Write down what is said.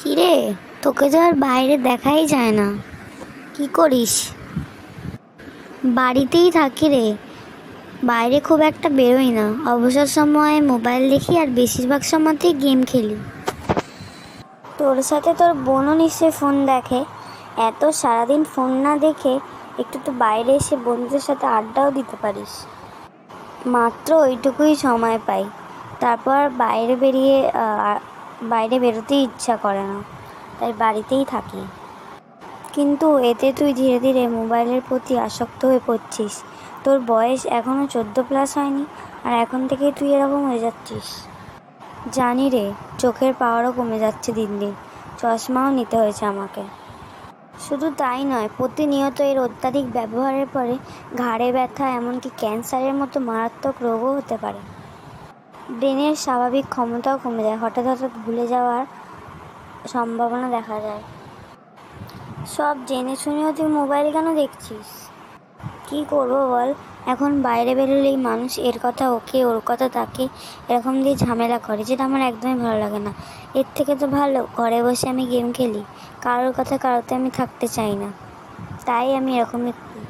কিরে, তোকে তো আর বাইরে দেখাই যায় না। কি করিস? বাড়িতেই থাকি রে। বাইরে খুব একটা বেরোই না। অবসর সময়ে মোবাইল দেখি আর বেশিরভাগ সময়তেই গেম খেলি। তোর সাথে তোর বোনও নিশ্চয়ই ফোন দেখে। এত সারাদিন ফোন না দেখে একটু তো বাইরে এসে বন্ধুদের সাথে আড্ডাও দিতে পারিস। মাত্র ওইটুকুই সময় পাই, তারপর বাইরে বেরোতেই ইচ্ছা করে না, তাই বাড়িতেই থাকি। কিন্তু এতে তুই ধীরে ধীরে মোবাইলের প্রতি আসক্ত হয়ে পড়ছিস। তোর বয়স এখনও 14+ হয়নি, আর এখন থেকেই তুই এরকম হয়ে যাচ্ছিস। জানি রে, চোখের পাওয়ারও কমে যাচ্ছে দিন দিন। চশমাও নিতে হয়েছে আমাকে। শুধু তাই নয়, প্রতিনিয়ত এর অত্যাধিক ব্যবহারের পরে ঘাড়ে ব্যথা, এমনকি ক্যান্সারের মতো মারাত্মক রোগও হতে পারে। ব্রেনের স্বাভাবিক ক্ষমতাও কমে যায়, হঠাৎ হঠাৎ ভুলে যাওয়ার সম্ভাবনা দেখা যায়। সব জেনে শুনেও তুই মোবাইল কেন দেখছিস? কি করবো বল, এখন বাইরে বেরোলেই মানুষ এর কথা ওকে, ওর কথা তাকে, এরকম দিয়ে ঝামেলা করে, যেটা আমার একদমই ভালো লাগে না। এর থেকে তো ভালো ঘরে বসে আমি গেম খেলি। কারোর কথা কারোতে আমি থাকতে চাই না, তাই আমি এরকমই করি।